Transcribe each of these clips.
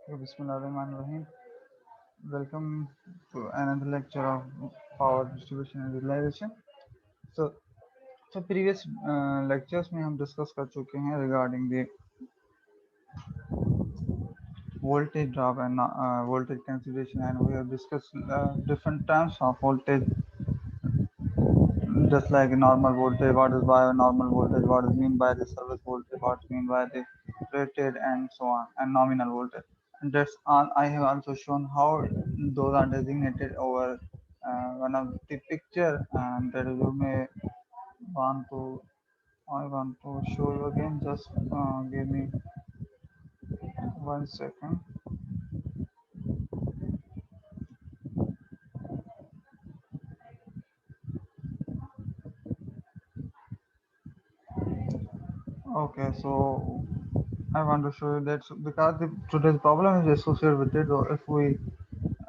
Bismillahirrahmanirrahim. Welcome to another lecture of power distribution and utilization. So, previous lectures में हम discuss कर चुके हैं regarding the voltage drop and voltage consideration, and we have discussed different terms of voltage, just like normal voltage, what is by normal voltage, what is mean by the service voltage, what is mean by the rated, and so on, and nominal voltage. And that's all. I have also shown how those are designated over one of the picture, and that is you may want to I want to show you again. Just give me 1 second. Okay, so I want to show you that because today's problem is associated with it. So if we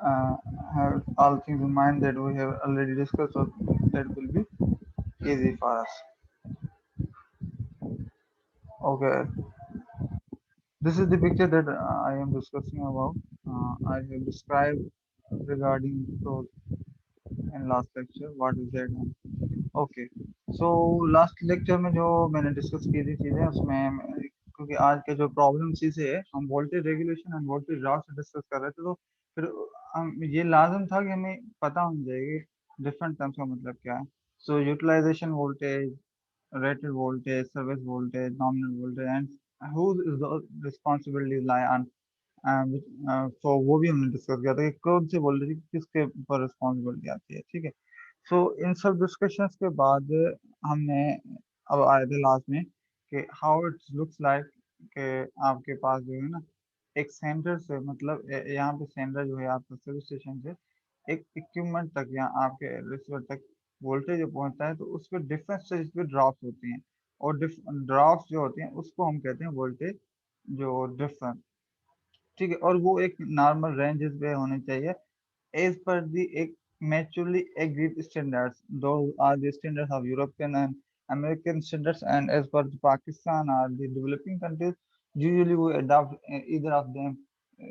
uh, have all things in mind that we have already discussed, so that will be easy for us. Okay, this is the picture that I am discussing about. I have described regarding those in last lecture. What is that? Okay so last lecture में जो मैंने discuss की थी चीज़ें उसमें क्योंकि आज के जो प्रॉब्लम चीज़ें है हम voltage regulation end voltage drop से डिस्कस कर रहे थे तो फिर हम ये लाजम था कि हमें पता होना चाहिए कि डिफरेंट टर्म्स का मतलब क्या है so utilization voltage rated voltage service voltage nominal voltage and who is the responsibility lie on तो वो भी हमने डिस्कस किया था कि कौन से वोल्टेज किसके ऊपर रिस्पॉन्सिबिलिटी आती है ठीक है सो इन सब डिस्कशंस के बाद हमने अब आए थे लास्ट में कि हाउ इट लुक्स लाइक कि आपके पास जो है ना एक सेंटर से मतलब यहाँ पे सेंटर जो है आपका सर्विस स्टेशन से एक इक्विपमेंट तक या आपके रिसीवर तक वोल्टेज जो पहुंचता है तो उस पर डिफरेंट स्टेज पे ड्रॉप्स होती हैं और ड्रॉप्स जो होती हैं उसको हम कहते हैं वोल्टेज जो डिफरेंस ठीक है और वो एक नॉर्मल रेंजेस पे होने चाहिए as per the mutually agreed standards. Those are the standards of European and American standards, and as per the Pakistan or the developing countries, usually we adopt either of them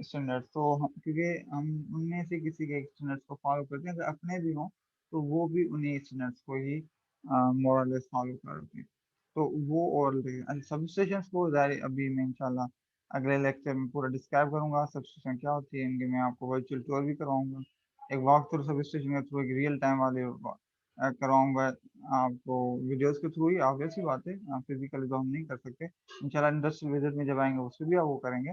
standards. तो क्योंकि हम उनमें से किसी के standards को follow करते हैं अगर अपने भी हों तो वो भी उन्हीं standards को ही more or less follow करते हैं तो वो और सबस्टेशंस को ज़ाहिर अभी मैं इंशाल्लाह अगले लेक्चर में पूरा डिस्क्राइब करूंगा सबस्टेशन क्या होती है इनके मैं आपको वर्चुअल टूर भी कराऊंगा एक वॉक थ्रू सब स्टेशन के थ्रू एक रियल टाइम वाले कराऊंगा आपको वीडियोस के थ्रू ही ऑब्वियस ही बात है फिजिकली तो हम नहीं कर सकते इंशाल्लाह इंडस्ट्रियल विजिट में जब आएंगे उससे भी आप वो करेंगे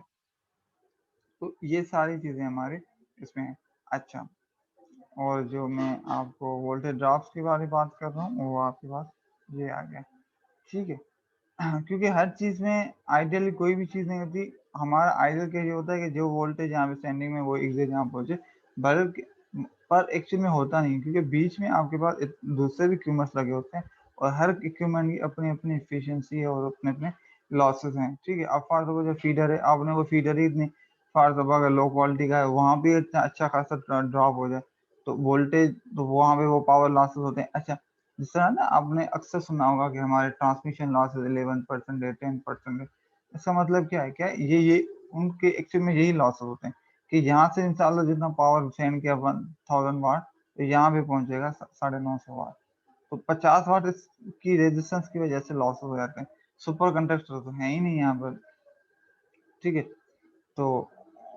तो ये सारी चीज़ें हमारे इसमें हैं अच्छा और जो मैं आपको वोल्टेज ड्रॉप्स के बारे में बात कर रहा हूँ वो आपके पास ये आ गया ठीक है क्योंकि हर चीज़ में आइडियली कोई भी चीज़ नहीं होती हमारा आइडियल क्या ये होता है कि जो वोल्टेज यहाँ पे सेंडिंग में वो एग्जैक्ट यहाँ पहुंचे बल्कि पर एक्चुअली में होता नहीं क्योंकि बीच में आपके पास दूसरे भी इक्विपमेंट्स लगे होते हैं और हर इक्विपमेंट की अपनी अपनी एफिशिएंसी है और अपने अपने लॉसेस हैं ठीक है अब फॉर सपोज जो फीडर है आपने वो फीडर ही इतनी फॉर सपोज अगर लो क्वालिटी का है वहाँ भी इतना अच्छा खासा ड्रॉप हो जाए तो वोल्टेज तो वहाँ पे वो पावर लॉसेस होते हैं अच्छा जिस तरह ना आपने अक्सर सुना होगा कि हमारे ट्रांसमिशन लॉसेस 11% है 10% है इसका मतलब क्या है क्या है? ये उनके एक्चुअल में यही लॉसेस होते हैं कि यहाँ से इंशाल्लाह जितना पावर सेंड किया 1000 वाट तो यहाँ पे पहुंचेगा 950 वाट तो 50 वाट की रेजिस्टेंस की वजह से लॉस हो जाते हैं सुपर कंडक्टर तो है ही नहीं यहाँ पर ठीक है तो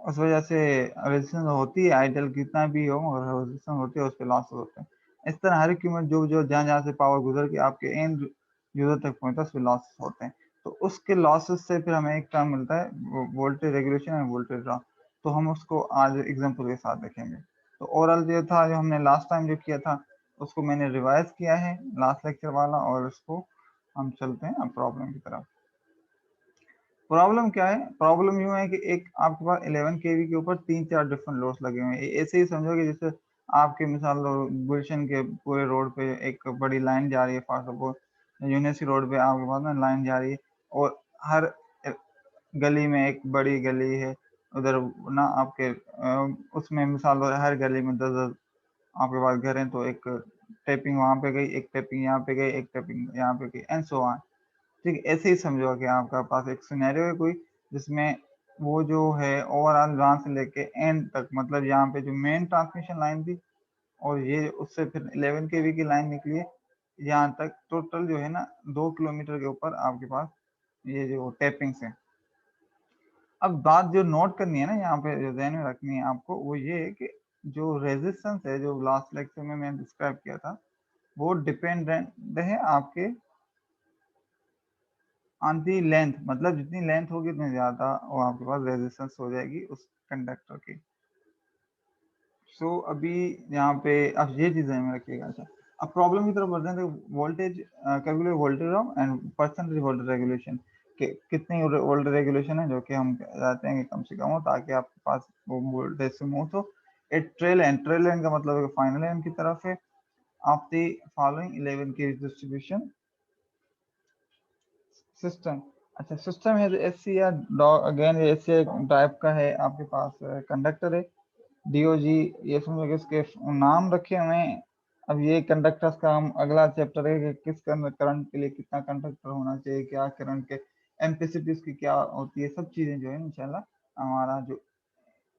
उस वजह से रेजिस्टेंस होती है आइडियल कितना भी हो मगर रेजिस्टेंस होती है उस पर लॉस होते हैं इस तरह हर इक्विपमेंट जो जो जहाँ जहाँ से पावर गुजर के आपके एंड यूजर तक पहुंचता है उस पर लॉस होते हैं तो उसके लॉसेस से फिर हमें एक टर्म मिलता है voltage regulation end voltage drop तो हम उसको आज एग्जाम्पल के साथ देखेंगे तो ओवरऑल जो था जो हमने लास्ट टाइम जो किया था उसको मैंने रिवाइज किया है लास्ट लेक्चर वाला और उसको हम चलते हैं अब प्रॉब्लम की तरफ प्रॉब्लम क्या है प्रॉब्लम यूं है कि एक आपके पास 11 kV के ऊपर 3-4 डिफरेंट लोड्स लगे हुए हैं ऐसे ही समझो कि जैसे आपके मिसाल गुलशन के पूरे रोड पे एक बड़ी लाइन जा रही है फॉर सपोज यूनिवर्सिटी रोड पे आपके पास ना लाइन जा रही है और हर गली में एक बड़ी गली है उधर ना आपके उसमें मिसाल हर गली में 10-10 आपके पास घर हैं तो एक टैपिंग वहां पे गई एक टैपिंग यहाँ पे गई एक टैपिंग यहाँ पे गई एंड सो ऑन ठीक है ऐसे ही समझो कि आपका पास एक सिनेरियो है कोई जिसमें वो जो है ओवरऑल यहाँ से लेके एंड तक, मतलब यहाँ पे जो मेन ट्रांसमिशन लाइन थी और ये उससे फिर 11 केवी की लाइन निकली है, यहाँ तक टोटल जो है ना 2 किलोमीटर के ऊपर आपके पास ये जो टैपिंग्स है। अब बात जो नोट करनी है ना यहाँ पे, जो ध्यान में रखनी है आपको, वो ये है कि जो रेजिस्टेंस है जो लास्ट लेक्चर में मैंने डिस्क्राइब किया था, वो डिपेंडेंट है आपके ऑन दी लेंथ, मतलब जितनी लेंथ होगी उतनी ज्यादा वो आपके पास रेजिस्टेंस हो जाएगी उस कंडक्टर की। सो अभी यहाँ पे अब ये चीज में रखिएगा। अच्छा, अब प्रॉब्लम की तरफ बढ़ते हैं। तो voltage calculate voltage drop and percentage voltage regulation के कितनी वोल्टेज रेगुलेशन है, जो कि हम चाहते हैं कि कम से कम हो, ताकि आपके पास वो वोल्टेज स्मूथ हो। एक ट्रेल एंड, ट्रेल एंड का मतलब है फाइनल एंड की तरफ है। ऑफ द फॉलोइंग 11 के डिस्ट्रीब्यूशन सिस्टम। अच्छा, सिस्टम है एस सी या अगेन एस सी टाइप का है आपके पास कंडक्टर है डीओजी, ये समझो कि इसके नाम रखे हुए हैं। अब ये कंडक्टर्स का हम अगला चैप्टर है कि किस करंट के लिए कितना कंडक्टर होना चाहिए, क्या करंट के एम्पलीसिटीज की क्या होती है, सब चीजें जो है इंशाल्लाह हमारा जो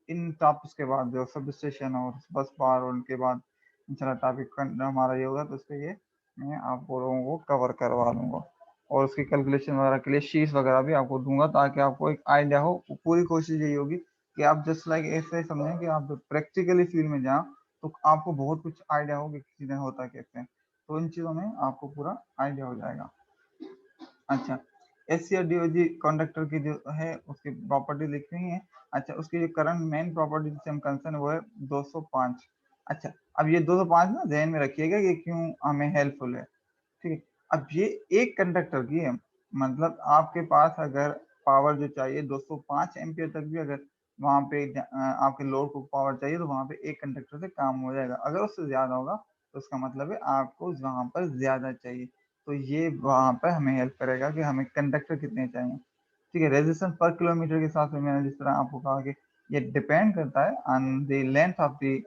इन टॉपिक्स के बाद जो सब स्टेशन और बस बार और उनके बाद इंशाल्लाह टॉपिक हमारा ये होगा, तो उस पर ये मैं आप लोगों को कवर करवा लूँगा और उसकी कैलकुलेशन वगैरह के लिए शीट्स वगैरह भी आपको दूंगा, ताकि आपको एक आइडिया हो। पूरी कोशिश यही होगी कि आप जस्ट लाइक ऐसे समझें कि आप प्रैक्टिकली फील्ड में जाओ, तो आपको बहुत कुछ आइडिया हो कि चीज़ें होता कैसे हैं, तो इन चीज़ों में आपको पूरा आइडिया हो जाएगा। अच्छा, एस सी और डीओजी कंडक्टर की जो है उसकी प्रॉपर्टी लिख रही है। अच्छा, उसकी जो करंट मेन प्रॉपर्टी जिससे हम कंसर्न वो है 205। अच्छा, अब ये 205 ना ध्यान में रखिएगा कि क्यों हमें हेल्पफुल है। ठीक है, अब ये एक कंडक्टर की है, मतलब आपके पास अगर पावर जो चाहिए 205 एम्पियर तक भी अगर वहां पे आपके लोड को पावर चाहिए, तो वहां पे एक कंडक्टर से काम हो जाएगा। अगर उससे ज्यादा होगा तो उसका मतलब है आपको वहां पर ज्यादा चाहिए। तो ये वहां पर हमें हेल्प करेगा कि हमें कंडक्टर कितने चाहिए। ठीक है, रेजिस्टेंस पर किलोमीटर के हिसाब से मैंने जिस तरह आपको कहा कि ये डिपेंड करता है on the length of the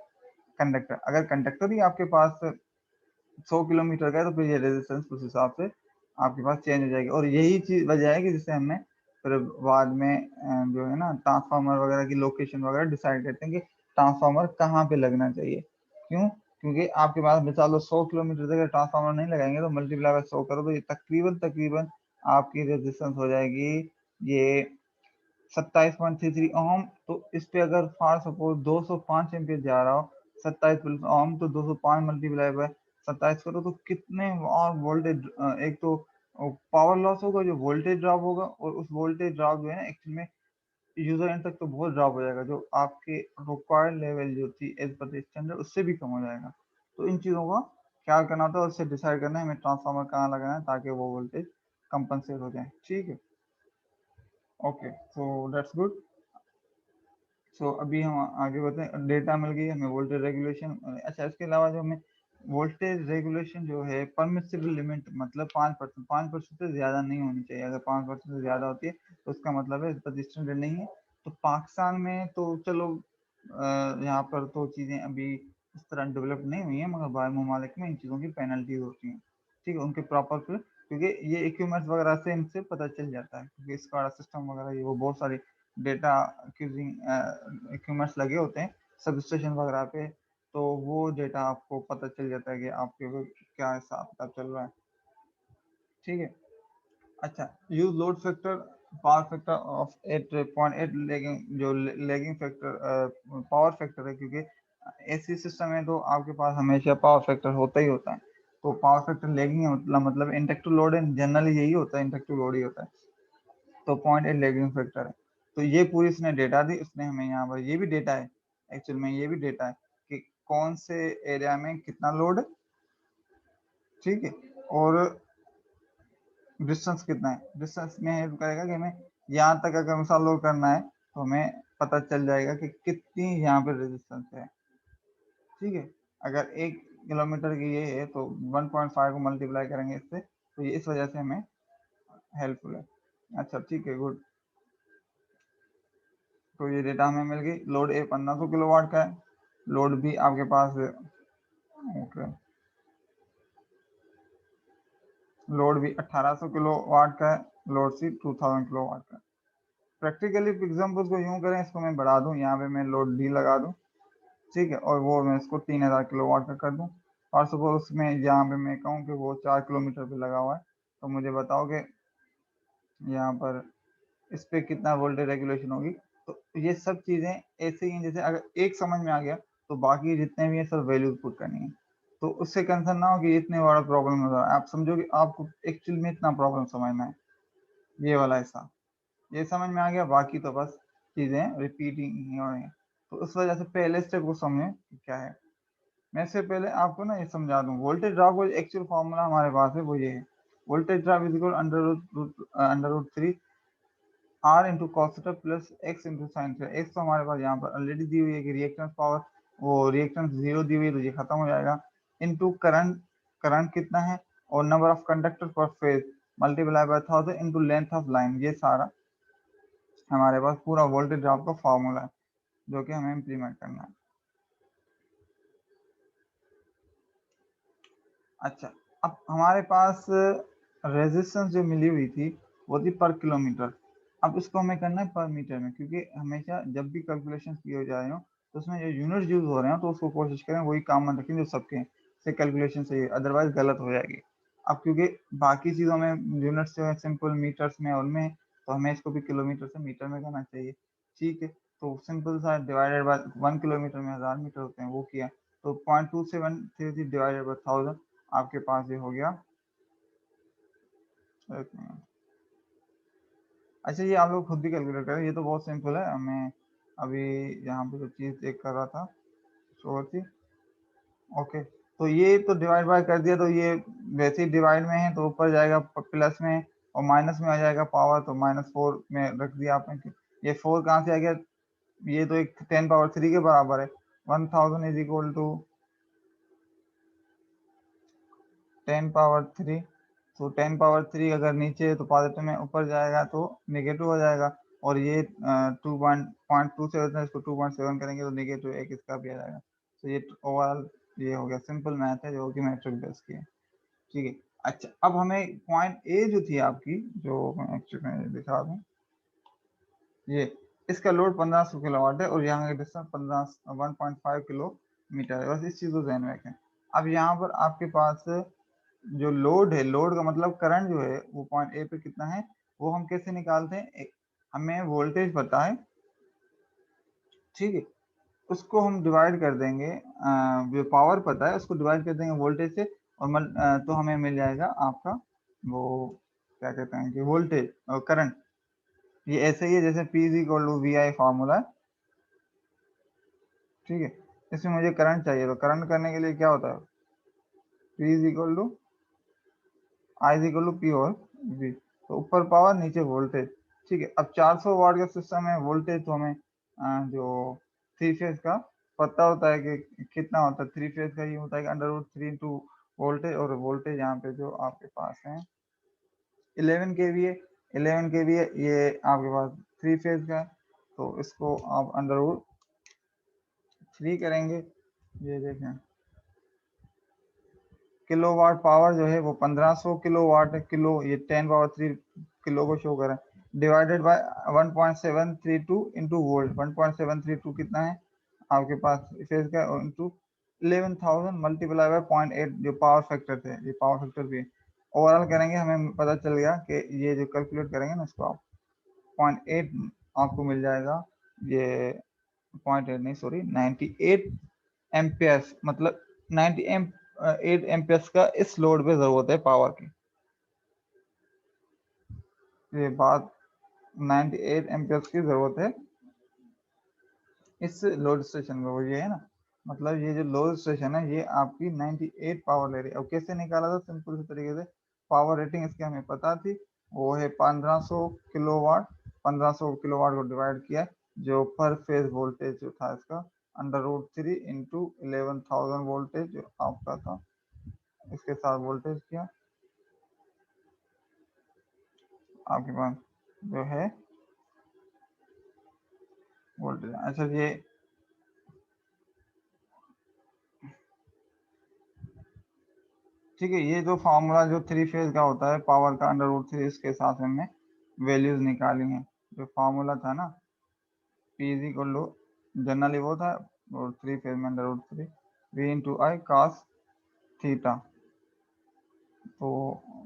conductor. अगर कंडक्टर ही आपके पास 100 किलोमीटर का है, तो फिर ये रेजिस्टेंस उस हिसाब से आपके पास चेंज हो जाएगी। और यही चीज वजह है कि जिससे हमें फिर बाद में जो है ना ट्रांसफार्मर वगैरह की लोकेशन वगैरह डिसाइड करते हैं कि ट्रांसफार्मर कहाँ पे लगना चाहिए। क्यों? क्योंकि आपके पास मिसाल लो 100 किलोमीटर तक ट्रांसफार्मर नहीं लगाएंगे, तो मल्टीप्लाई बाय 100 करो तो ये तकरीबन तकरीबन आपकी रेजिस्टेंस हो जाएगी ये 27.33 ओम। तो इस पे अगर फॉर सपोज 205 एम्पियर जा रहा हो, 27 ओम, तो 205 मल्टीप्लाई बाय 27 करो तो कितने और वोल्टेज, एक तो पावर लॉस होगा, जो वोल्टेज ड्रॉप होगा, और उस वोल्टेज ड्रॉप जो है ना एक्चुअल में यूजर एंड तक तो बहुत ड्रॉप हो जाएगा, जो आपके रिक्वायर्ड लेवल जो थी एज पर स्टैंडर्ड उससे भी कम हो जाएगा। तो इन चीज़ों का ख्याल करना होता है और उससे डिसाइड करना है हमें ट्रांसफार्मर कहाँ लगाना है, ताकि वो वोल्टेज कंपनसेट हो जाए। ठीक है, ओके, सो दैट्स गुड। सो अभी हम आगे बढ़ते हैं। डेटा मिल गई हमें वोल्टेज रेगुलेशन। अच्छा, इसके अलावा जो हमें वोल्टेज रेगुलेशन जो है परमिसिबल लिमिट, मतलब 5%, 5% से ज़्यादा नहीं होनी चाहिए। अगर 5% से ज़्यादा होती है तो उसका मतलब है रजिस्टेंस नहीं है। तो पाकिस्तान में तो चलो यहाँ पर तो चीज़ें अभी इस तरह डेवलप नहीं हुई हैं, मगर बाहर ममालिक में इन चीज़ों की पेनल्टीज होती हैं। ठीक है, उनके प्रॉपर, क्योंकि ये इक्विपमेंट्स वगैरह से इनसे पता चल जाता है, क्योंकि इसका सिस्टम वगैरह ये वो बहुत सारी डेटा एक्यूजिंग इक्विपमेंट्स लगे होते हैं सब स्टेशन वगैरह पे, तो वो डेटा आपको पता चल जाता है कि आपके क्या हिसाब किताब चल रहा है। ठीक है, अच्छा, use load factor, power factor of 8.8 lagging, जो लेगिंग फैक्टर पावर फैक्टर है, क्योंकि एसी सिस्टम है तो आपके पास हमेशा पावर फैक्टर होता ही होता है। तो पावर फैक्टर लेगिंग है, मतलब इंडक्टिव लोड है, जनरली यही होता है, इंडक्टिव लोड ही होता है। तो 0.8 लेगिंग फैक्टर है। तो ये पूरी इसने डेटा दी, उसने हमें यहाँ पर ये भी डेटा है, एक्चुअल में ये भी डेटा है कि कौन से एरिया में कितना लोड है। ठीक है, और डिस्टेंस कितना है, डिस्टेंस में हेल्प करेगा कि हमें यहाँ तक अगर मिसाल लोड करना है तो हमें पता चल जाएगा कि कितनी यहाँ पे रेजिस्टेंस है। ठीक है, अगर 1 किलोमीटर की ये है तो 1.5 को मल्टीप्लाई करेंगे इससे, तो ये इस वजह से हमें हेल्पफुल है। अच्छा, ठीक है, गुड। तो ये डेटा हमें मिल गई। लोड ए 1500 किलोवाट का है, लोड भी आपके पास है, ओके, लोड भी 1800 किलोवाट का है, लोड सी 2000 किलोवाट का है। प्रैक्टिकली एग्जाम्पल को यूं करें, इसको मैं बढ़ा दूं, यहाँ पे मैं लोड डी लगा दूं, ठीक है, और वो मैं इसको 3000 किलोवाट का कर दूं, और सपोज उसमें यहाँ पे मैं कहूँ कि वो 4 किलोमीटर पे लगा हुआ है, तो मुझे बताओ कि यहाँ पर इस पे कितना वोल्टेज रेगुलेशन होगी। तो ये सब चीजें ऐसे ही हैं, जैसे अगर एक समझ में आ गया तो बाकी जितने भी है सब वैल्यूज पुट करनी है। तो उससे कंसर्न ना हो कि इतने बड़ा प्रॉब्लम हो रहा है, आप समझो कि आपको एक्चुअल में इतना प्रॉब्लम समझना है, ये वाला हिस्सा ये समझ में आ गया, बाकी तो बस चीजें रिपीटिंग ही हो रही हैं। तो उस वजह से पहले स्टेप को समझें कि क्या है। मैं इससे पहले आपको ना ये समझा दूं, वोल्टेज ड्रॉप का एक्चुअल फॉर्मूला हमारे पास है, वो ये है, voltage drop is equal under root 3 R into cos theta plus X into sine theta. X तो हमारे पास यहाँ पर ऑलरेडी दी हुई है कि रिएक्टेंस पावर, वो रिएक्टेंस 0 दी हुई है तो ये खत्म हो जाएगा, इनटू करंट, करंट कितना है, और नंबर ऑफ कंडक्टर पर phase multiply by 1000 into length of line. ये सारा हमारे पास पूरा वोल्टेज ड्रॉप का फॉर्मूला है जो कि हमें इम्प्लीमेंट करना है। अच्छा, अब हमारे पास रेजिस्टेंस जो मिली हुई थी वो थी पर किलोमीटर। अब इसको हमें करना है पर मीटर में, क्योंकि हमेशा जब भी कैलकुलेशन किए हो जा रहे हो तो उसमें जो यूनिट यूज हो रहे हो तो उसको कोशिश करें वही कॉमन रखें जो सबके हैं, से कैलकुलेशन सही है, अदरवाइज गलत हो जाएगी। अब क्योंकि बाकी चीज़ों में यूनिट्स जो है सिंपल मीटर्स में उनमें, तो हमें इसको भी किलोमीटर से मीटर में करना चाहिए, ठीक है। तो सिंपल सा डिवाइडेड बाय 1 किलोमीटर में 1000 मीटर होते हैं, वो किया, तो 0.2733 डिवाइडेड बाय 1000 आपके पास ये हो गया। एक मिनट, अच्छा ये आप लोग खुद भी कैलकुलेट करें, ये तो बहुत सिंपल है, मैं अभी यहाँ पे जो चीज़ चेक कर रहा था शोर थी, ओके। तो ये तो डिवाइड बाय कर दिया, तो ये वैसे ही डिवाइड में है तो ऊपर जाएगा प्लस में, और माइनस में आ जाएगा पावर, तो -4 में रख दिया आपने। ये 4 कहाँ से आ गया, ये तो एक 10 पावर 3 के बराबर है। 1000 इज इक्वल टू 10 पावर 3, तो 10 पावर 3 अगर नीचे है तो पॉजिटिव में, ऊपर जाएगा तो नेगेटिव हो जाएगा। और ये 2.2 से इसको 2.7 करेंगे तो नेगेटिव एक इसका भी आ जाएगा। तो ये ओवरऑल ये हो गया, सिंपल मैथ है जो कि मैट्रिक बेस की है, ठीक है। अच्छा, अब हमें पॉइंट ए जो थी आपकी, जो मैं एक्चुअली में दिखा दूँ, ये इसका लोड 1500 किलोवाट है और यहाँ का डिस्टेंस 1.5 किलोमीटर है, बस इस चीज़ को ध्यान में रखें। अब यहाँ पर आपके पास जो लोड है, लोड का मतलब करंट जो है वो पॉइंट ए पे कितना है, वो हम कैसे निकालते हैं, हमें वोल्टेज पता है, ठीक है, उसको हम डिवाइड कर देंगे, जो पावर पता है उसको डिवाइड कर देंगे वोल्टेज से, और तो हमें मिल जाएगा आपका वो क्या कहते हैं कि वोल्टेज और करंट। ये ऐसे ही है जैसे P is equal to V I formula है, ठीक है। इसमें मुझे करंट चाहिए, तो करंट करने के लिए क्या होता है, P is equal to I is equal to P और वी, तो ऊपर पावर नीचे वोल्टेज, ठीक है। अब 400 वाट का सिस्टम है, वोल्टेज तो हमें जो थ्री फेज का पता होता है कि कितना होता है, थ्री फेज का ये होता है कि अंडर रूट 3 इंटू वोल्टेज, और वोल्टेज यहाँ पे जो आपके पास है 11 kVA, 11 kVA ये आपके पास थ्री फेज का है, तो इसको आप अंडर रूट 3 करेंगे, ये देखें किलोवाट पावर जो है वो 1500 किलोवाट है, किलो ये 10 पावर 3 किलो को शो करें, डिवाइडेड बाय 1.732 इंटू वोल्ट, 1.732 कितना है आपके पास फेज का, इंटू 11,000 मल्टीप्लाई बाय 0.8 जो पावर फैक्टर थे, ये पावर फैक्टर भी है। ओवरऑल करेंगे हमें पता चल गया कि ये जो कैलकुलेट करेंगे ना इसको आप 0.8 आपको मिल जाएगा, ये 0.8 नहीं सॉरी 98 एम्पियर्स, मतलब 98 एम्पियर्स का इस लोड पे जरूरत है पावर की, ये बात 98 एम्पियर्स की जरूरत है इस लोड स्टेशन में, वो ये है ना, मतलब ये जो लोड स्टेशन है ये आपकी 98 पावर ले रही है। अब कैसे निकाला था, सिंपल से तरीके से, पावर रेटिंग इसकी हमें पता थी, वो है 1500 किलोवाट, 1500 किलोवाट को डिवाइड किया जो पर फेज वोल्टेज जो था इसका अंडर रूट 3 इंटू 11,000 वोल्टेज जो आपका था, इसके साथ वोल्टेज किया आपके पास जो है वोल्टेज। अच्छा ये ठीक है, ये जो फार्मूला जो थ्री फेज का होता है पावर का अंडर रूट 3, इसके साथ हमने वैल्यूज निकाली हैं, जो फार्मूला था ना, P is equal to generally वो था, और 3 फेज में under root 3 V into I cos theta. तो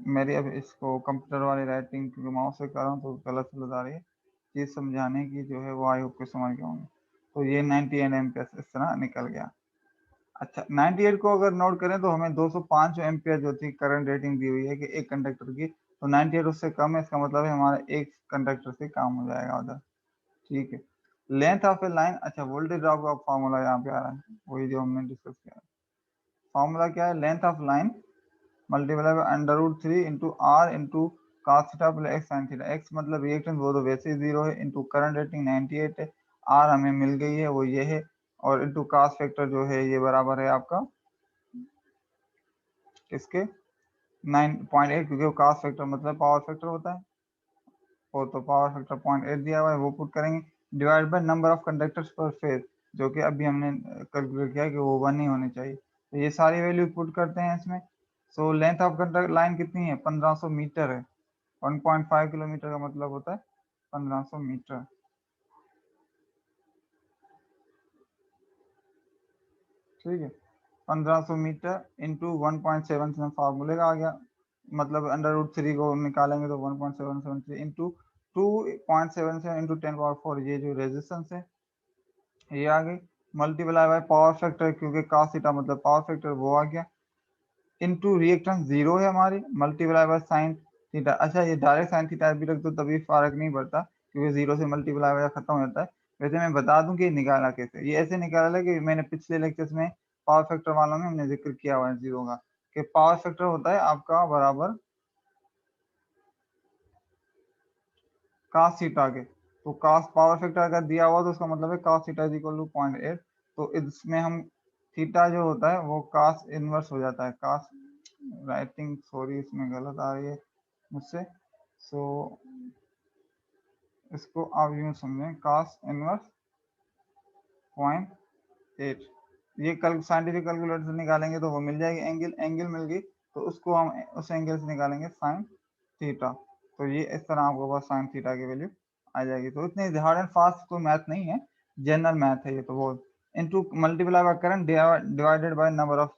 मेरी अब इसको कंप्यूटर वाली राइटिंग क्योंकि माउस से कर रहा हूँ तो गलत गलत आ रही है, चीज़ समझाने की जो है वो आई होप के समझ गए होंगे। तो ये 98 एम्पियर इस तरह निकल गया। अच्छा, 98 को अगर नोट करें तो हमें 205 एम्पियर जो थी करंट रेटिंग दी हुई है कि एक कंडक्टर की, तो 98 उससे कम है, इसका मतलब है हमारा एक कंडक्टर से काम हो जाएगा उधर। ठीक है। लेंथ ऑफ ए लाइन, अच्छा वोल्टेज ड्रॉप का फॉर्मूला यहाँ पे आ रहा है, वही जो हमने डिस्कस किया। फॉर्मूला क्या है, length of line multiply by under root 3 into R into cos theta plus X sine theta. X मतलब रिएक्टेंस वो तो वैसे ही 0 है, इंटू करंट रेटिंग 98 है, आर हमें मिल गई है वो ये है, और इंटू cos फैक्टर जो है ये बराबर है आपका किसके, 9.8, क्योंकि वो cos फैक्टर मतलब पावर फैक्टर होता है, वो तो पावर फैक्टर 0.8 दिया हुआ है, वो पुट करेंगे divide by number of conductors पर फेज, जो कि अभी हमने कैलकुलेट किया कि वो 1 ही होनी चाहिए। तो ये सारी वैल्यू पुट करते हैं इसमें। So length of conduct line कितनी है, 1500 मीटर है। 1.5 किलोमीटर का मतलब होता है 1500 मीटर। ठीक है, 1500 मीटर इंटू 1.77 फार्मूले का आ गया, मतलब अंडर रूट 3 को निकालेंगे तो 1.773 इंटू 2.77 इंटू 10 पावर 4, ये जो रेजिस्टेंस है ये आ गई, मल्टीप्लाई बाय पावर फैक्टर क्योंकि cos थीटा मतलब पावर फैक्टर वो आ गया, इनटू रिएक्टेंस 0 है हमारी, मल्टीप्लाई बाय साइन थीटा। अच्छा ये डायरेक्ट साइन थीटा भी रख दो तभी फर्क नहीं पड़ता क्योंकि 0 से मल्टीप्लाई बाय खत्म हो जाता है। वैसे मैं बता दूं कि निकाला कैसे, ये ऐसे निकाला है कि मैंने पिछले लेक्चर्स में पावर फैक्टर वालों में हमने जिक्र किया हुआ है जीरो का, कि पावर फैक्टर होता है आपका बराबर cos थीटा के। तो cos पावर फैक्टर अगर दिया हुआ तो उसका मतलब है cos theta is equal to 0.8। तो इसमें हम थीटा जो होता है वो cos इनवर्स हो जाता है, cos राइटिंग सॉरी इसमें गलत आ रही है मुझसे। सो इसको आप यूं समझें cos इनवर्स 0.8। ये कल साइंटिफिक कैलकुलेटर से निकालेंगे तो वो मिल जाएगी, एंगल एंगल मिल गई तो उसको हम उस एंगल से निकालेंगे साइन थीटा। तो ये इस तरह आपको बस साइन थीटा की वैल्यू आ जाएगी। तो इतनी हार्ड एंड फास्ट कोई मैथ नहीं है, जनरल मैथ है ये तो। वो into multiply by current divided by number of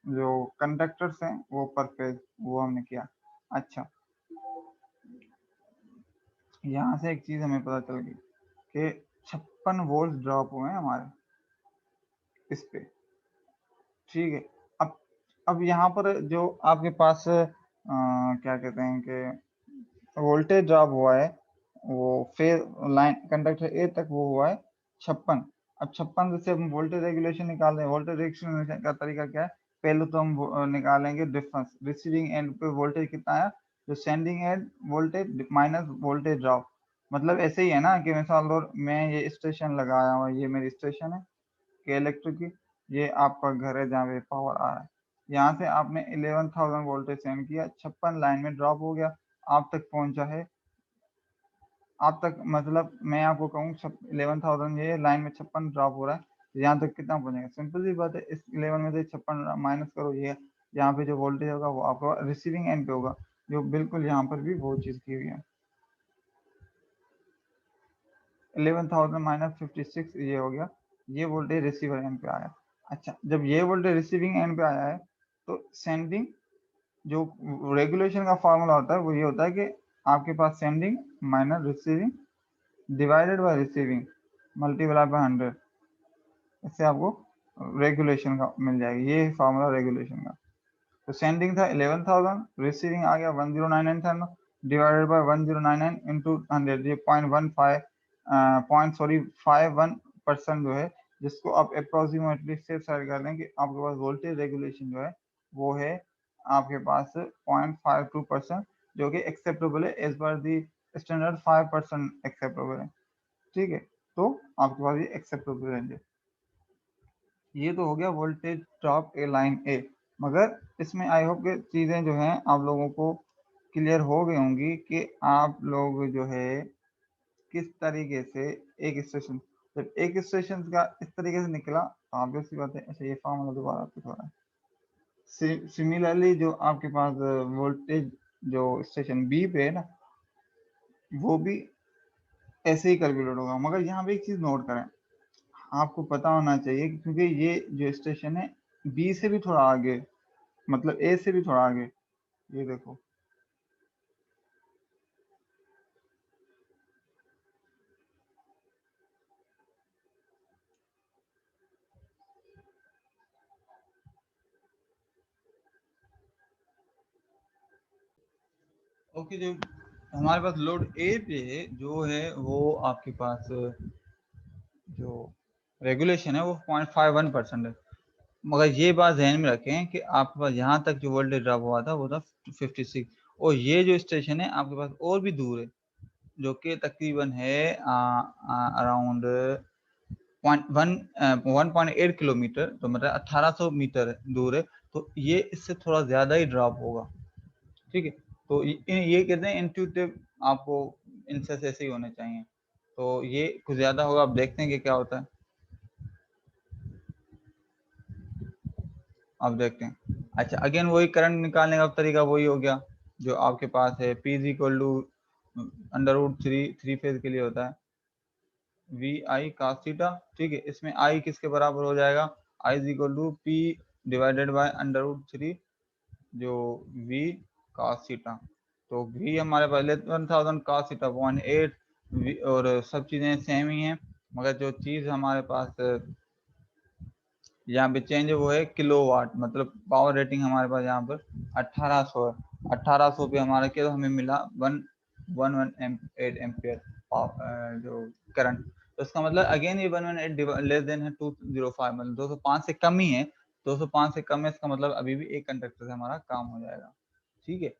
जो कंडक्टर्स हैं वो पर फेज, वो हमने किया। अच्छा, यहाँ से एक चीज हमें पता चल गई कि 56 वोल्ट ड्रॉप हुए हैं हमारे इस पे। ठीक है। अब अब यहाँ पर जो आपके पास क्या कहते हैं कि वोल्टेज ड्रॉप हुआ है वो फेज लाइन कंडक्टर ए तक वो हुआ है 56। अब 56 से हम वोल्टेज रेगुलेशन निकाल रहे हैं। वोल्टेज रेगुलेशन का तरीका क्या है, पहले तो हम निकालेंगे डिफरेंस, रिसीविंग एंड पे वोल्टेज कितना है, जो sending end voltage minus voltage drop. मतलब ऐसे ही है ना कि मिसाल और मैं ये स्टेशन लगाया हुआ, ये मेरी स्टेशन है के इलेक्ट्रिक की, ये आपका घर है जहाँ पे पावर आ रहा है। यहाँ से आपने 11,000 वोल्टेज सेंड किया, 56 लाइन में ड्रॉप हो गया, आप तक पहुंचा है। आप तक मतलब मैं आपको कहूँ 11,000 ये लाइन में 56 ड्रॉप हो रहा है, तो यहाँ तक कितना पहुंचेगा, सिंपल सी बात है, इस 11 में से 56 माइनस करो, ये यहाँ पे जो वोल्टेज होगा वो आपका रिसीविंग एंड पे होगा, जो बिल्कुल यहाँ पर भी वो चीज़ की हुई है। 11,000 माइनस 56 ये हो गया, ये वोल्टेज रिसीवर एंड पे आया। अच्छा, जब ये वोल्टेज रिसीविंग एंड पे आया है तो सेंडिंग जो रेगुलेशन का फॉर्मूला होता है वो ये होता है कि आपके पास sending minus receiving divided by receiving multiply by 100, इससे आपको रेगुलेशन का मिल जाएगी, ये फॉर्मूला रेगुलेशन का। तो सेंडिंग था 11,000, रिसीविंग आ गया 1099 था, डिवाइडेड बाय 1099 इंटू 100, ये 0.15 पॉइंट सॉरी 51% जो है, जिसको आप अप्रोक्सीमेटली सेफ साइड कर दें कि आपके पास वोल्टेज रेगुलेशन जो है वो है आपके पास 0.52%, जो कि एक्सेप्टेबल है एज पर दी स्टैंडर्ड 5% एक्सेप्टेबल है। ठीक है, तो आपके पास ये एक्सेप्टेबल रेंज है। ये तो हो गया वोल्टेज ड्रॉप ए लाइन ए। मगर इसमें आई होप कि चीज़ें जो हैं आप लोगों को क्लियर हो गई होंगी कि आप लोग जो है किस तरीके से एक स्टेशन, जब एक स्टेशन का इस तरीके से निकला तो ऑब्वियस सी बात है। अच्छा, ये फॉर्मूला दोबारा आपको थोड़ा सिमिलरली जो आपके पास वोल्टेज जो स्टेशन बी पे है ना, वो भी ऐसे ही कैलकुलेट होगा। मगर यहाँ पे एक चीज नोट करें, आपको पता होना चाहिए क्योंकि ये जो स्टेशन है बी से भी थोड़ा आगे, मतलब ए से भी थोड़ा आगे, ये देखो। ओके, जो हमारे पास लोड ए पे जो है वो आपके पास जो रेगुलेशन है वो 0.51% है। मगर ये बात ध्यान में रखें कि आपके पास यहाँ तक जो वोल्टेज ड्रॉप हुआ था वो था 56, और ये जो स्टेशन है आपके पास और भी दूर है, जो कि तकरीबन है अराउंड 1.8 किलोमीटर, तो मतलब 1800 मीटर दूर है। तो ये इससे थोड़ा ज़्यादा ही ड्रॉप होगा, ठीक है। तो ये कहते हैं इंट्यूटिव, आपको इनसे ऐसे ही होने चाहिए। तो ये कुछ ज़्यादा होगा, आप देखते हैं कि क्या होता है। आप देखते हैं। अच्छा, अगेन वही करंट निकालने का तरीका वही हो गया जो आपके पास है, P is equal to √3, three phase के लिए होता है वी आई कास थीटा, ठीक है। इसमें आई किसके बराबर हो जाएगा, I is equal to P divided by √3 जो वी कास थीटा। तो वी हमारे पास 11,000 कास थीटा 0.8, और सब चीज़ें सेम ही हैं, मगर जो चीज़ हमारे पास यहाँ पे चेंज है वो है किलोवाट, मतलब पावर रेटिंग हमारे पास यहाँ पर 1800 है। 1800 पे हमारा क्या, तो हमें मिला 118 एम्पियर जो करंट। तो इसका मतलब अगेन ये 118 लेस देन है 205, मतलब 205 से कम ही है। 205 से कम है, इसका मतलब अभी भी एक कंडक्टर से हमारा काम हो जाएगा, ठीक है।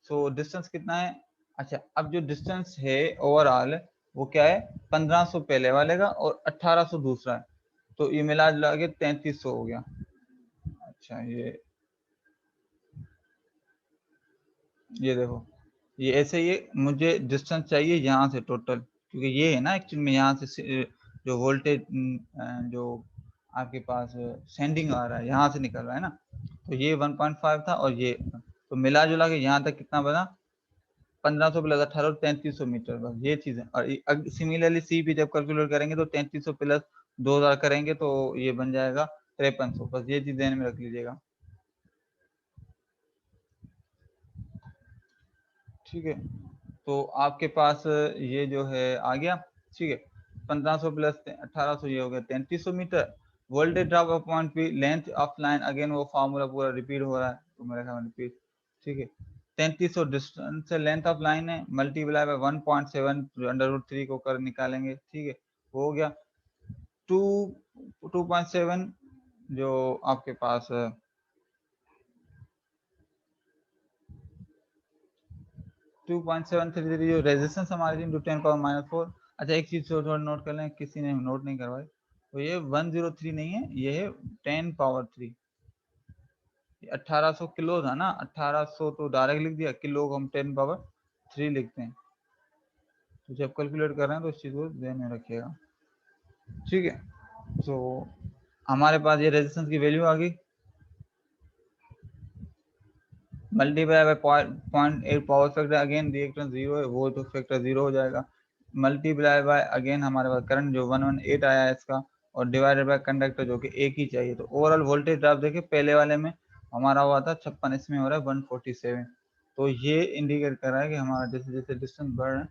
सो डिस्टेंस कितना है, अच्छा अब जो डिस्टेंस है ओवरऑल वो क्या है, 1500 पहले वाले का और 1800 दूसरा है, तो ये मिला जुला के 3300 हो गया। अच्छा ये देखो, ये ऐसे ही मुझे डिस्टेंस चाहिए यहाँ से टोटल, क्योंकि ये है ना एक्चुअली में यहाँ से जो वोल्टेज जो आपके पास सेंडिंग आ रहा है यहाँ से निकल रहा है ना, तो ये 1.5 था, और ये तो मिला जुला के यहाँ तक कितना बना, 1500 प्लस 18 3300 मीटर, बस ये चीज़ है। और सिमिलरली सी भी जब कैलकुलेट करेंगे तो 3300 प्लस 2000 करेंगे तो ये बन जाएगा 5300, बस ये चीज़ ध्यान में रख लीजिएगा, ठीक है। तो आपके पास ये जो है आ गया, ठीक है। 1500 प्लस 1800 ये हो गया 3300 metre. Voltage drop upon P length of line, again वो फार्मूला पूरा रिपीट हो रहा है, तो मेरे ख्याल में रिपीट, ठीक है। 3300 डिस्टेंस से लेंथ ऑफ लाइन है, मल्टीप्लाई बाय 1.7 √3 को कर निकालेंगे, ठीक है। हो गया 2 2.7 जो आपके पास 2.733 जो रेजिस्टेंस हमारी थी, 10⁻⁴। अच्छा एक चीज थोड़ा नोट कर लें, किसी ने नोट नहीं करवाई, तो ये 103 नहीं है, ये है 10⁻3। 1800 किलो था ना, 1800 तो डायरेक्ट लिख दिया, किलो को हम 10⁻3 लिखते हैं। तो जब कैलकुलेट कर रहे हैं तो इस चीज को ध्यान में रखिएगा, ठीक है। तो हमारे पास ये रेजिस्टेंस की वैल्यू आ गई, multiply by 0.8 power factor, again reactance 0 है, वो तो फैक्टर 0 हो जाएगा। मल्टीप्लाई बाय अगेन हमारे पास करंट जो 118 आया है इसका, और डिवाइडेड बाय कंडक्टर जो कि एक ही चाहिए। तो ओवरऑल वोल्टेज ड्रॉप देखिए, पहले वाले में हमारा हुआ था 56, इसमें हो रहा है 147। तो ये इंडिकेट कर रहा है कि हमारा जैसे जैसे डिस्टेंस बढ़ रहा है।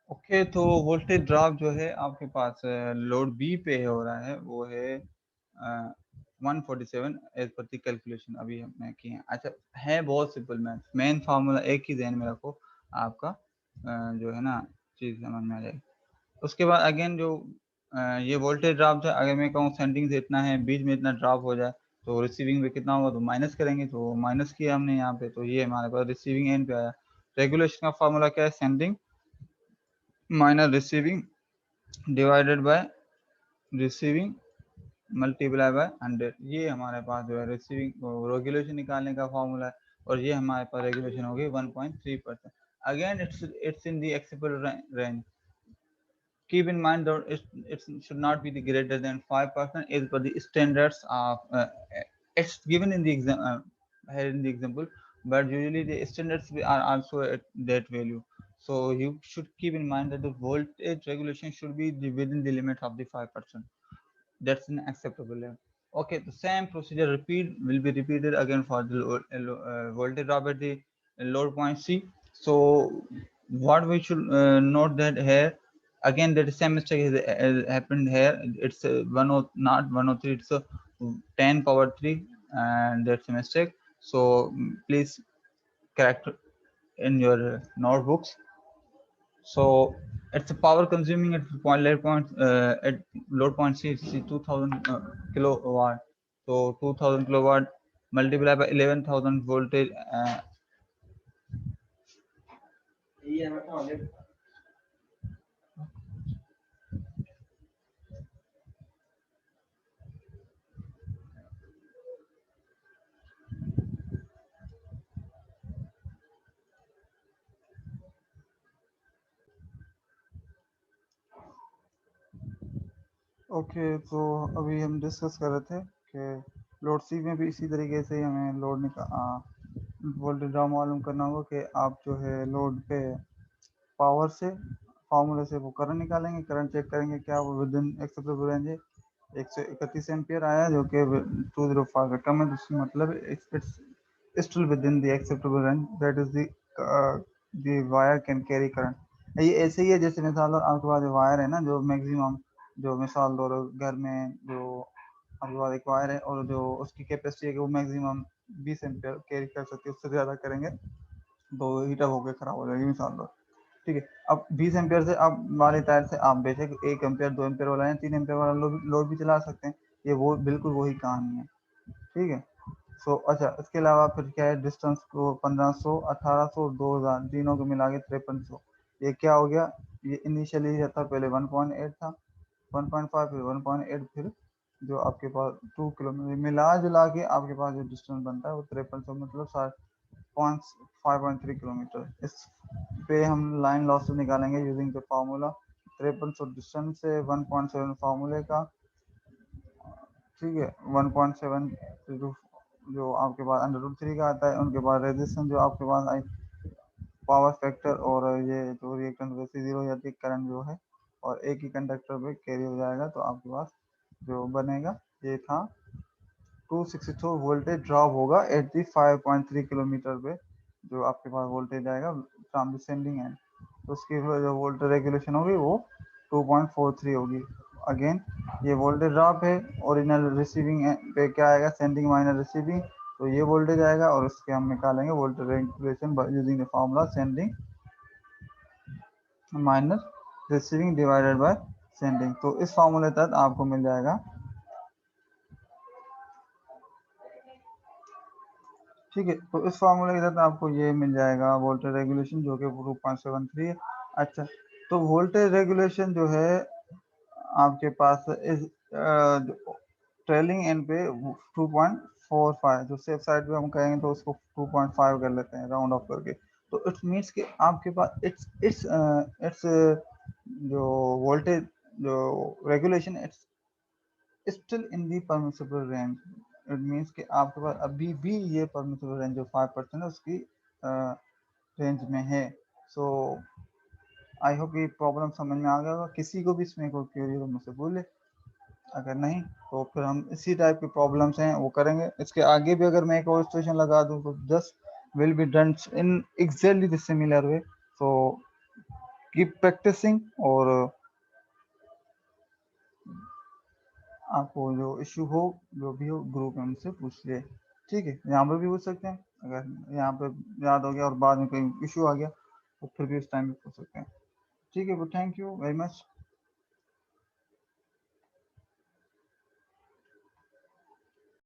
ओके, तो वोल्टेज ड्रॉप जो है आपके पास लोड बी पे हो रहा है, वो है 147 एज पर दी कैलकुलेशन अभी हमने की है। अच्छा, है बहुत सिंपल मैथ, मेन फार्मूला एक ही ध्यान में रखो, आपका जो है ना चीज़ समझ में आ जाएगी। उसके बाद अगेन जो ये वोल्टेज ड्रॉप है, अगर मैं कहूँ सेंडिंग से इतना है, बीच में इतना ड्रॉप हो जाए तो रिसीविंग पे कितना होगा, तो माइनस करेंगे, तो माइनस किया हमने यहाँ पे, तो ये हमारे पास रिसीविंग एंड पे आया। रेगुलेशन का फार्मूला क्या है, sending minus receiving divided by receiving multiply by 100। ये हमारे पास जो है रिसीविंग रेगुलेशन निकालने का फॉर्मूला है, और ये हमारे पास रेगुलेशन होगी 1.3%। Again it's in the acceptable range. keep in mind that it should not be the greater than 5% as per the standards of it's given in the exam here in the example, but usually the standards are also at that value. So you should keep in mind that the voltage regulation should be within the limit of the 5%. That's an acceptable level. Okay, the same procedure repeat will be repeated again for the voltage drop at the load point C. So what we should note that here again that the same mistake has happened here. It's not 103, it's a 10 power 3, and that's a mistake. So please correct in your notebooks. So it's a power consuming at load point C, it's 2000 kilowatt. So 2000 kilowatt multiplied by 11,000 voltage. Okay, तो अभी हम discuss कर रहे थे कि load सी में भी इसी तरीके से हमें वोल्टेज ड्रॉप मालूम करना होगा कि आप जो है लोड पे पावर से फार्मूले से वो करंट निकालेंगे, करंट चेक करेंगे क्या वो विद इन एक्सेप्टेबल रेंज है। 131 एम्पियर आया जो कि 205 का कम है, तो मतलब it's still with in the acceptable range, that is the wire can carry current. ये ऐसे ही है जैसे मिसाल आपके पास वायर है ना, जो मैक्सिमम जो मिसाल दो घर में जो आपके पास एक वायर है और जो उसकी कैपेसिटी है कि वो मैक्सिमम 20 एम्पियर कैरी कर सकती है, उससे ज़्यादा करेंगे तो हीटर होकर खराब हो जाएगी मिसाल दो। ठीक है, अब 20 एम्पियर से आप वाले टायर से आप बेशक 1 एम्पियर 2 एम्पियर वाला है 3 एम्पियर वाला लोड भी चला सकते हैं, ये वो बिल्कुल वही कहानी है। ठीक है, सो अच्छा इसके अलावा फिर क्या है, डिस्टेंस को 1500 1800 2000 तीनों को मिला के 5300, ये क्या हो गया, ये इनिशियली था पहले 1.8 था, 1.5 फिर 1.8 फिर जो आपके पास 2 किलोमीटर मिला जुला के आपके पास जो डिस्टेंस बनता है वो 5300 मतलब 5.3 किलोमीटर। इस पे हम लाइन लॉस निकालेंगे यूजिंग द फार्मूला 5300 डिस्टेंस से 1.7 फार्मूले का। ठीक है, 1.7 जो आपके पास √3 का आता है, उनके बाद रेजिस्टेंस जो आपके पास आई पावर फैक्टर और ये जो रिएक्टेंस वैसे जीरो हो जाती है, करंट जो है और एक ही कंडक्टर पे कैरी हो जाएगा, तो आपके पास जो बनेगा ये था 262 वोल्टेज ड्रॉप होगा एट दी 5.3 किलोमीटर पे, जो आपके पास वोल्टेज आएगा फ्रॉम द सेंडिंग एंड, तो उसकी जो वोल्टेज रेगुलेशन होगी वो 2.43 होगी। अगेन ये वोल्टेज ड्रॉप है, ओरिजिनल रिसीविंग पे क्या आएगा, सेंडिंग माइनस रिसीविंग, तो ये वोल्टेज आएगा और उसके हम निकालेंगे voltage regulation using the formula sending minus receiving divided by sending, तो इस फॉर्मूले तहत आपको मिल जाएगा। ठीक है, तो इस फार्मूले के तहत आपको ये मिल जाएगा वोल्टेज रेगुलेशन जो कि 2.73 है। अच्छा, तो वोल्टेज रेगुलेशन जो है आपके पास इस ट्रेलिंग एंड पे 2.45, जो सेफ साइड पे हम कहेंगे तो उसको 2.5 कर लेते हैं राउंड ऑफ करके, तो इट मीन्स कि आपके पास इट्स इट्स इट्स जो वोल्टेज जो regulation it's still in the permissible range, it means कि आपके पास अभी भी ये परमिसिबल रेंज जो 5% है उसकी रेंज में है। सो आई होप ये प्रॉब्लम समझ में आ गया होगा, किसी को भी इसमें कोई क्वेरी हो मुझसे बोले, अगर नहीं तो फिर हम इसी टाइप की प्रॉब्लम्स हैं वो करेंगे, इसके आगे भी अगर मैं एक और स्टेशन लगा दूँ तो just will be done in exactly the similar way. So keep practising, और आपको जो इशू हो जो भी हो ग्रुप में हमसे पूछ लिए। ठीक है, यहाँ पर भी पूछ सकते हैं, अगर यहाँ पे याद हो गया और बाद में कोई इशू आ गया तो फिर भी उस टाइम पे पूछ सकते हैं। ठीक है, थैंक यू वेरी मच।